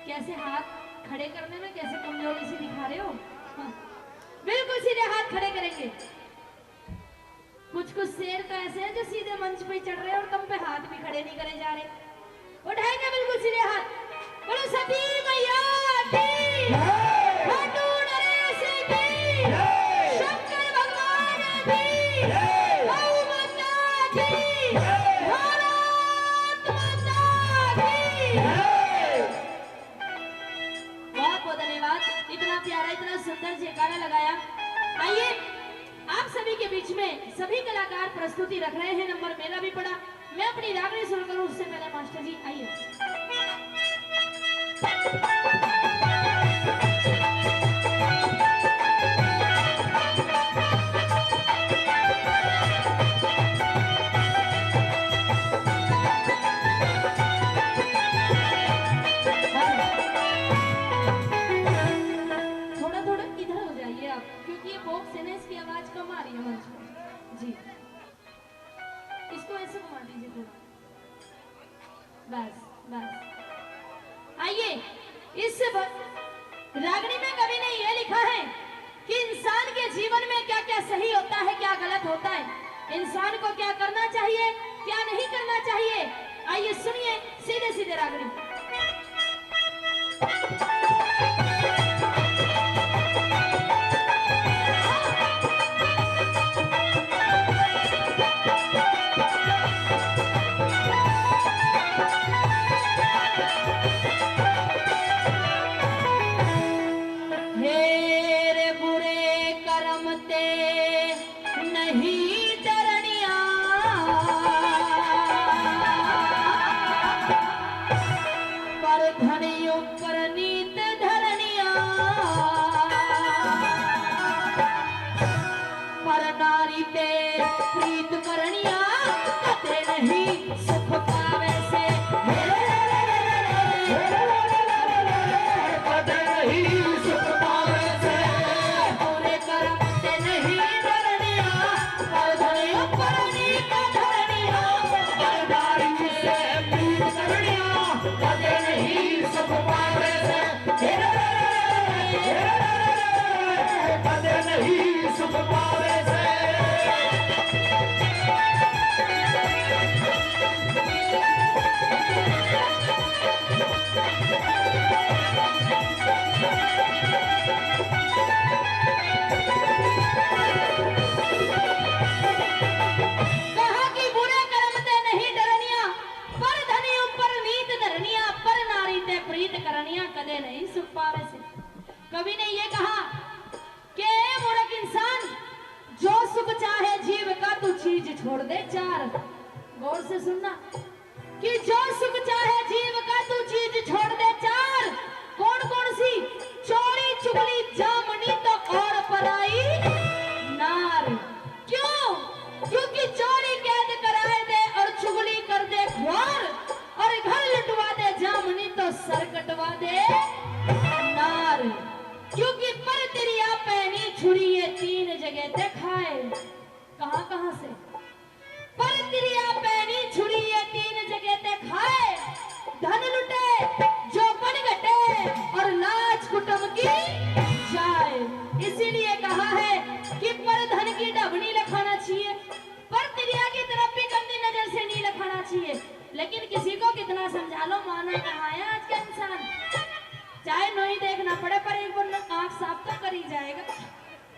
कैसे हाथ खड़े करने में कैसे कमजोरी सी दिखा रहे हो। हाँ। बिल्कुल सीधे हाथ खड़े करेंगे। कुछ शेर तो ऐसे हैं जो सीधे मंच पे चढ़ रहे हैं और तुम पे हाथ भी खड़े नहीं करे जा रहे। उठाएंगे बिल्कुल सीधे हाथ। बोलो सती मैया की, खाटू नरेश की, शंकर भगवान की, गौ माता की, भारत माता की। बहुत बहुत धन्यवाद। इतना प्यारा इतना सुंदर जयकारा लगाया। आइए आप सभी के बीच में सभी कलाकार प्रस्तुति रख रहे हैं। नंबर मेरा भी पड़ा। मैं अपनी रागनी शुरू करूं उससे पहले मास्टर जी आइए। थोड़ा थोड़ा इधर हो जाइए आप, क्योंकि ये बॉक्स है ना, इसकी आवाज कम आ रही है मंच में जी। इसको ऐसे घुमा दीजिए थोड़ा, बस बस। आइए इस रागनी में कवि ने यह लिखा है कि इंसान के जीवन में क्या क्या सही होता है, क्या गलत होता है, इंसान को क्या करना चाहिए, क्या नहीं करना चाहिए। आइए सुनिए सीधे सीधे रागनी। कवि ने ये कहा कि मूर्ख इंसान, जो सुख चाहे जीव का तू चीज छोड़ दे चार। गौर से सुनना कि जो सुख चाहे जीव का तू चीज छोड़ दे चार। कौन कौन सी? चोरी चुगली जामनी तो और पराई नार। क्यों? क्योंकि चोरी कैद कराए दे और चुगली कर दे ख्वार, और घर लुटवा दे जामनी तो सर कटवा दे नार। क्योंकि पर तेरी आप पहनी छुरी ये तीन जगह ते खाए। कहां कहां से? पर तेरी आप पहनी छुरी ये तीन जगह ते खाए। धन लुटे जो बन घटे और लाज कुटुंब की जाए। इसीलिए कहा है कि पर धन की डबनी लखाना चाहिए, पर तिरिया की तरफ भी गंदी नजर से नहीं लखाना चाहिए। लेकिन किसी को कितना समझा लो, माना कहाँ है आज का इंसान। चाहे नहीं देखना पड़े पर एक बार आंख साफ तो कर ही जाएगा।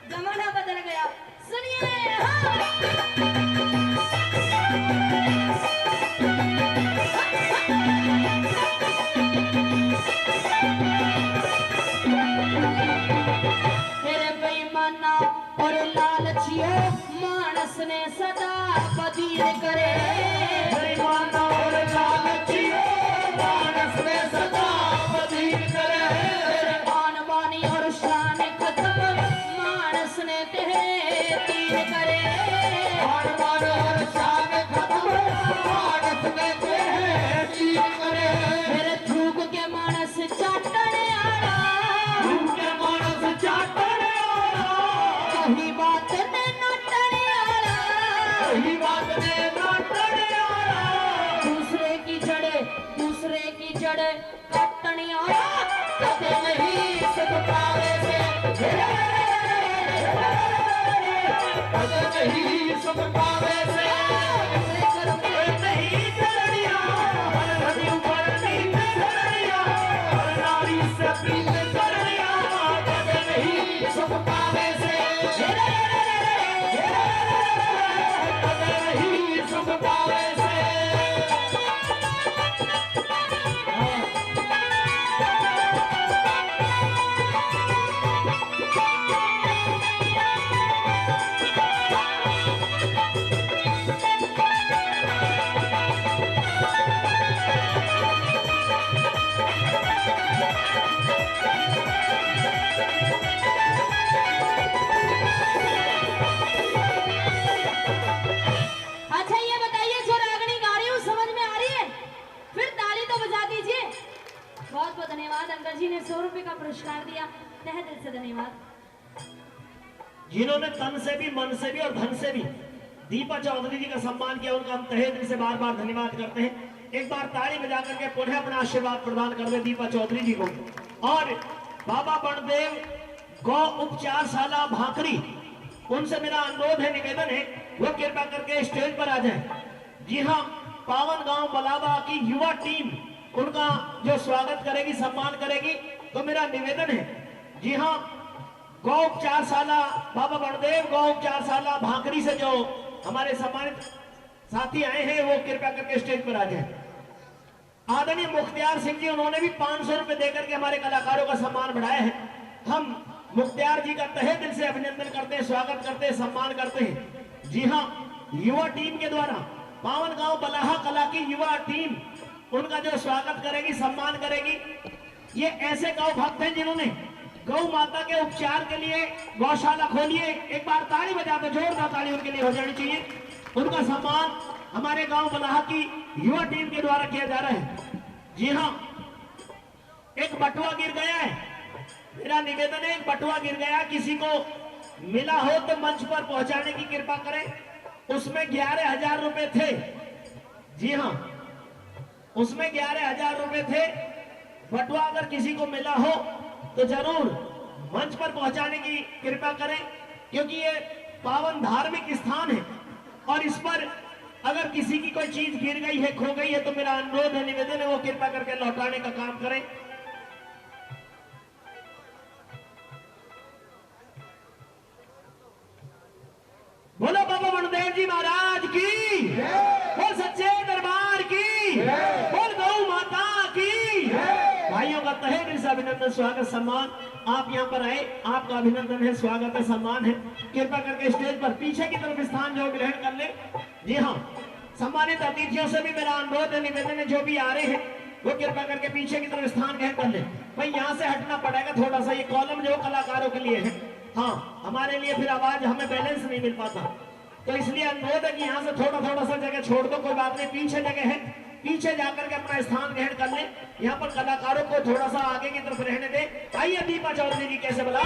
जमाना बदल गया। सुनिए मेरे बेईमाना और लालचियों, मानस ने सदा बदीर करे। बेईमाना और लालचियों, मानस ने सदा बदीर करे। दूसरे की जड़े की जड़ काटनिया कदे नहीं सुख पावे से कदे नहीं सुख पावे से नहीं चलनिया हर ऊपर नीचे चलनिया हर नारी से प्रीत करनिया कदे नहीं सुख पावे से कदे नहीं सुख पावे से अच्छा ये बताइए जो रागनी गा रही हूँ समझ में आ रही है? फिर ताली तो बजा दीजिए। बहुत बहुत धन्यवाद। अंकल जी ने 100 रुपए का पुरस्कार दिया, तहे दिल से धन्यवाद। जिन्होंने तन से भी, मन से भी और धन से भी दीपा चौधरी जी का सम्मान किया, उनका हम तहे दिल से बार बार धन्यवाद करते हैं। एक बार ताली बजा करके पुनः अपना आशीर्वाद प्रदान कर दे दीपा चौधरी जी को। और बाबा बड़देव गौ उपचारशाला भाकरी, उनसे मेरा अनुरोध है, निवेदन है, वो कृपा करके स्टेज पर आ जाए। जी हाँ, पावन गांव बलावा की युवा टीम उनका जो स्वागत करेगी, सम्मान करेगी। तो मेरा निवेदन है, जी हाँ, गौ उपचारशाला बाबा बड़देव गौ उपचारशाला भाकरी से जो हमारे सम्मानित साथी आए हैं, वो कृपा करके स्टेज पर आ जाए। आदरणीय मुख्तियार सिंह जी, उन्होंने भी 500 रुपए देकर के हमारे कलाकारों का सम्मान बढ़ाया है। हम मुख्तियार जी का तहे दिल से अभिनंदन करते हैं, स्वागत करते हैं, सम्मान करते हैं। जी हाँ, युवा टीम के द्वारा पावन गांव बलाहा कला की युवा टीम उनका जो स्वागत करेगी, सम्मान करेगी। ये ऐसे गौ भक्त हैं जिन्होंने गौ माता के उपचार के लिए गौशाला खोली है। एक बार ताली बजा दो, जोरदार ताली उनके लिए हो जानी चाहिए। उनका सम्मान हमारे गांव बलाहा की युवा टीम के द्वारा किया जा रहा है। जी हाँ, एक बटुआ गिर गया है, मेरा निवेदन है, एक बटुआ गिर गया, किसी को मिला हो तो मंच पर पहुंचाने की कृपा करें। उसमें 11,000 रुपए थे। जी हाँ, उसमें 11,000 रुपए थे। बटुआ अगर किसी को मिला हो तो जरूर मंच पर पहुंचाने की कृपा करें, क्योंकि ये पावन धार्मिक स्थान है और इस पर अगर किसी की कोई चीज गिर गई है, खो गई है, तो मेरा अनुरोध है, निवेदन है, वो कृपा करके लौटाने का काम करें। बोलो बाबा बड़देव जी महाराज की, बोल सच्चे दरबार की, बोल गौ माता की। भाइयों का तहे दिल से अभिनंदन, स्वागत, सम्मान। आप यहाँ पर आए, आपका अभिनंदन है, स्वागत है, सम्मान है। कृपा करके स्टेज पर पीछे की तरफ स्थान जो ग्रहण कर ले। जी हाँ, सम्मानित अतिथियों से भी मेरा अनुरोध है, निवेदन है, जो भी आ रहे हैं वो कृपा करके पीछे की तरफ स्थान ग्रहण कर ले। भाई यहाँ से हटना पड़ेगा थोड़ा सा, ये कॉलम जो कलाकारों के लिए है, हाँ, हमारे लिए फिर आवाज हमें बैलेंस नहीं मिल पाता, तो इसलिए अनुरोध है कि यहाँ से थोड़ा थोड़ा सा जगह छोड़ दो, कोई बात नहीं, पीछे जगह है, पीछे जाकर के अपना स्थान ग्रहण कर ले। यहाँ पर कलाकारों को थोड़ा सा आगे की तरफ रहने दे। आइए दीपा चौधरी जी, कैसे बोला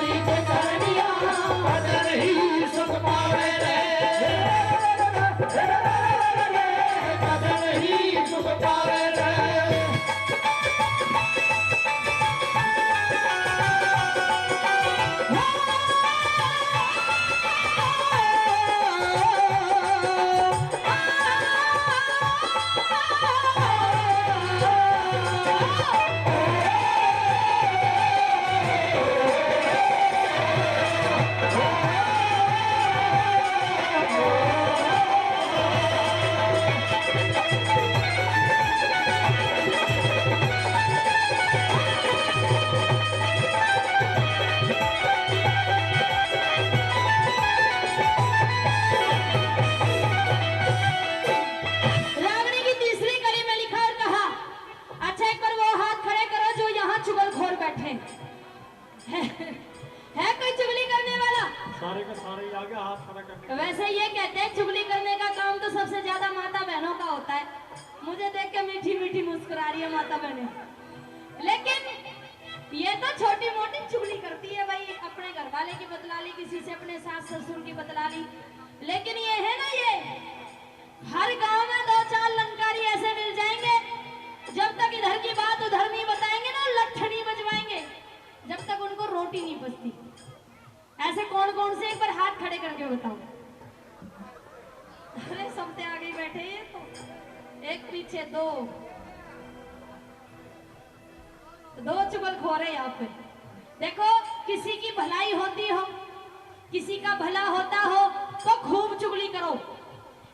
Thank you. सारे का सारे ही आ गया हाथ खड़ा करने। वैसे ये कहते हैं चुगली करने का काम तो सबसे ज्यादा माता बहनों का होता है। मुझे देख के मीठी मीठी मुस्कुरा रही है माता बहनें, लेकिन ये तो छोटी मोटी चुगली करती है भाई, अपने घर वाले की बतला ली, किसी से अपने सास ससुर की बतला ली। लेकिन ये है ना, ये हर गांव में 2-4 लंकारी ऐसे मिल जाएंगे, जब तक इधर की बात उधर नहीं बताएंगे ना, लठ नहीं बजवाएंगे, जब तक उनको रोटी नहीं पचती। ऐसे कौन कौन से, एक बार हाथ खड़े करके बताओ। अरे सबसे आगे बैठे ये तो, एक पीछे दो चुगलखोर यहाँ पे। देखो, किसी की भलाई होती हो, किसी का भला होता हो तो खूब चुगली करो,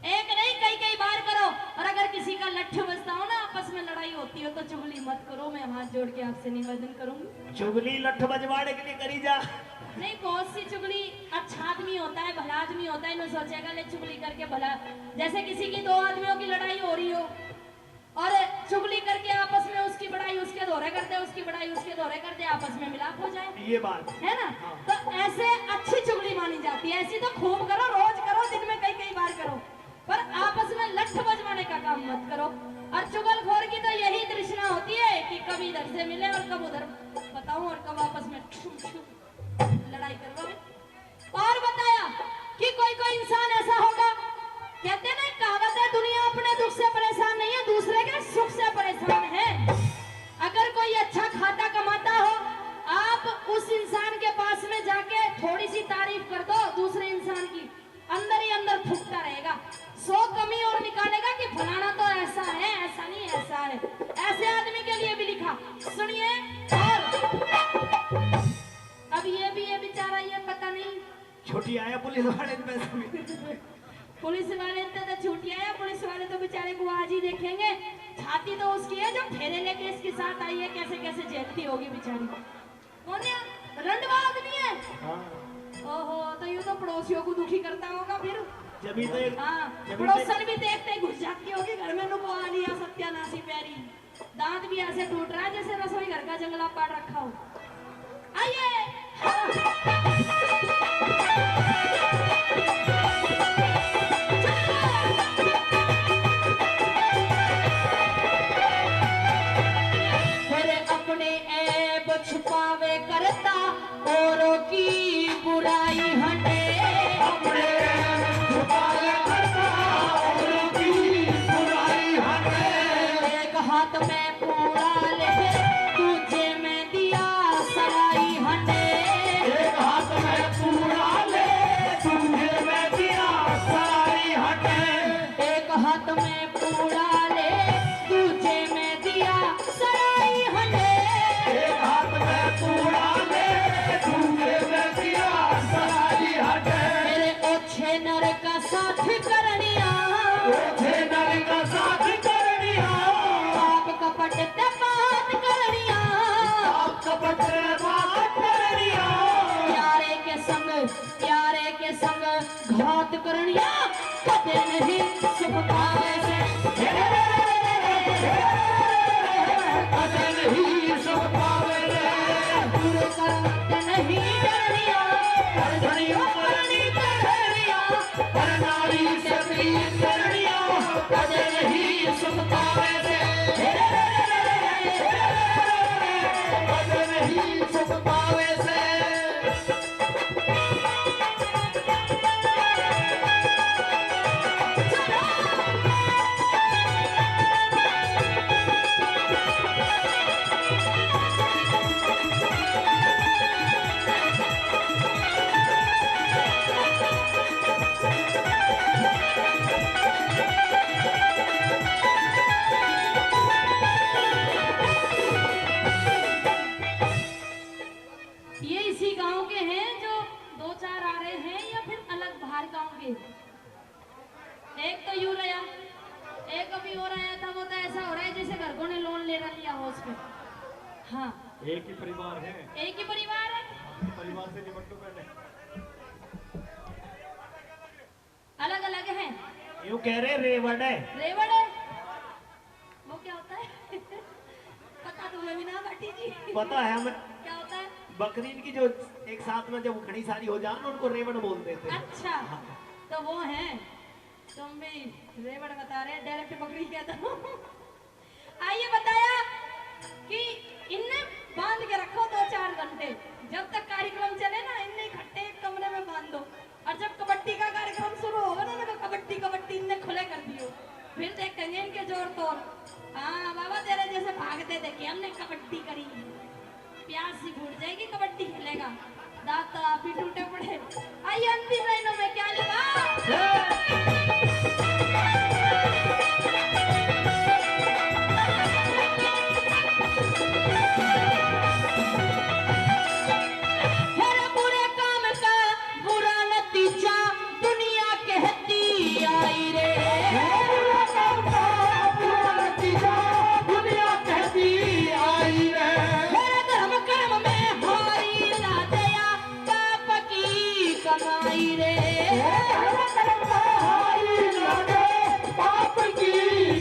एक नहीं कई कई बार करो। और अगर किसी का लठ बजता हो ना, आपस में लड़ाई होती हो, तो चुगली मत करो। मैं हाथ जोड़ के आपसे निवेदन करूंगी, चुगली लठ बजवाड़े के लिए करी जा। नहीं, बहुत सी चुगली, अच्छा आदमी होता है, भला आदमी होता है, इन्हें सोचेगा ले चुगली करके भला। जैसे किसी की 2 आदमियों की लड़ाई हो रही हो और चुगली करके आपस में उसकी बड़ाई उसके दोहरे कर दे, उसकी बड़ाई उसके दोहरे कर दे, आपस में मिलाप हो जाए, ये बात है ना। तो ऐसे अच्छी चुगली मानी जाती है। ऐसी तो खूब करो, रोज करो, दिन में कई कई बार करो, पर आपस में लठ बजवाने का काम मत करो। और चुगलखोर की तो यही तृष्णा होती है कि कभी इधर से मिले और कब उधर बताऊं, और कब आपस में लड़ाई करवाए। और बताया कि कोई कोई इंसान ऐसा होगा, कहते ना कहावत है, दुनिया अपने दुख से परेशान नहीं है, दूसरे के सुख से परेशान है। अगर कोई अच्छा खाता कमाता हो, आप उस इंसान के पास में जाके थोड़ी सी तारीफ कर दो दूसरे इंसान की, अंदर ही अंदर फूकता रहेगा, 100 कमी और निकालेगा कि फलाना तो ऐसा है, ऐसा नहीं ऐसा है। ऐसे आदमी के लिए भी लिखा, सुनिए। और अब ये भी ये बेचारा, ये पता नहीं छोटी आया पुलिस वाले के पैसे में। पुलिस वाले तो छूटी आया, पुलिस वाले तो बेचारे को आज ही देखेंगे। छाती तो उसकी है जो फेरे लेके इसके साथ आई है, कैसे कैसे झेलती होगी बेचारी। कौन है? रंडवा आदमी है। हाँ। ओहो, तो यूं तो पड़ोसियों को दुखी करता होगा फिर। जब तो एक हाँ, पड़ोसन भी देखते घुस जाती होगी घर में, नुको आ लिया सत्यानाशी पैरी, दांत भी ऐसे टूट रहा है जैसे रसोई घर का जंगला पाड़ रखा हो। आइए। छुपावे करता औरों की बुराई हटे, अपने छुपावे करता औरों की बुराई हटे। एक हाथ में पूरा ले दूजे में दिया सराई हटे, एक हाथ में पूरा ले दूजे में दिया सराई हटे। एक हाथ में पूरा ले दूजे में दिया सराई हटे, एक हाथ में पूरा ले दूजे में दिया सराई हटे। मेरे ओछे नर का साथ करनिया, ओछे नर का साथ करनिया, आप कपट ते बात करनिया, आप कपट से बात करनिया, प्यारे के संग घात करनिया, कदे नहीं सुख पावे से, कदे नहीं सुख पावे रे। पूरे करते नहीं डरनिया, पर धनिया करनी करनिया, पर नारी से प्रीत करनिया, कदे नहीं सुख पावे रे। कदे नहीं सुख पावे से। ये इसी गांव के हैं जो 2-4 आ रहे हैं, या फिर अलग बाहर गांव के। एक तो यूं रहा, एक अभी हो रहा है, तब होता ऐसा हो रहा है जैसे घर को ने लोन ले लिया हो उस पे। हाँ, एक ही परिवार है, एक ही परिवार है, परिवार से निपट लो पहले। अलग अलग हैं। यूं कह रहे रेवड़ है। रेवड़ है, वो क्या होता है? पता तुम्हें भी ना बाटी जी? पता है हमें। क्या होता है? बकरीद की जो एक साथ में जब घड़ी सारी हो जाए उनको रेवड़ बोलते थे। अच्छा तो वो है, तुम भी रेवड़ बता रहे, डायरेक्ट बकरी कहता हूँ। आइए बताया कि इनने बांध के रखो 2-4 घंटे, जब तक कार्यक्रम चले ना इनने इकट्ठे एक कमरे में बांध दो, और जब कबड्डी का कार्यक्रम शुरू होगा ना तो कबड्डी इनने खुले कर दियो, फिर देखेंगे इनके जोर तोड़। हाँ बाबा तेरे जैसे भागते थे कि हमने कबड्डी करी, प्यास ही फूट जाएगी, कबड्डी खेलेगा, दांत आप ही टूटे पड़े। आइए अंतिम लाइनों में क्या लिखा, मेरे बुरे काम का बुरा नतीजा दुनिया कहती आई रे, बुरा काम का बुरा नतीजा दुनिया कहती आई रे। मेरे धर्म कर्म में हारी ना दया पाप की कमाई रे, पाप की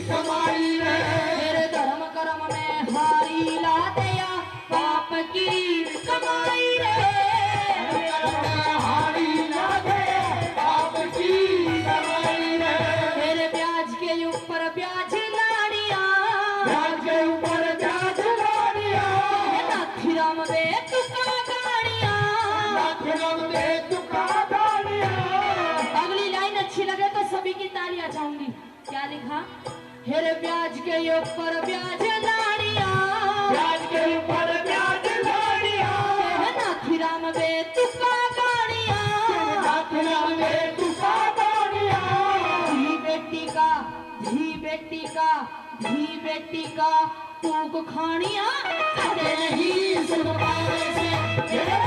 कमाई रे। मेरे धर्म कर्म में हारी ला दया पाप की कमाई रे, हारी ना दे पाप की कमाई रे। मेरे ब्याज के ऊपर ब्याज लाड़ियां, ब्याज के ऊपर ब्याज लाड़ियां, नाथी राम वे तुका गाड़ियां। नाथरम दे तुका गाड़ियां। अगली लाइन अच्छी लगे तो सभी की तालियां चाहूंगी। क्या लिखा, हेरे ब्याज के ऊपर ब्याज लाड़ियां, ब्याज के ऊपर ब्याज लाड़ियां, नाथी राम वे तुका गाड़ियां। नाथरम दे तुका गाड़ियां। धी बेटी का धी बेटी का धी बेटी का तूक खानियां, कदे नहीं सुन पावे से, कदे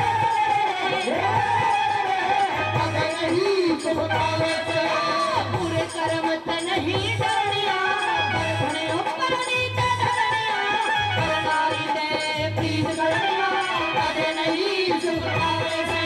नहीं सुन पावे से। पूरे कर्म त नहीं डरनिया, बड़े ऊपर नीचे धरनिया, करनारी ते प्रीत करनिया, कदे नहीं सुन पावे से।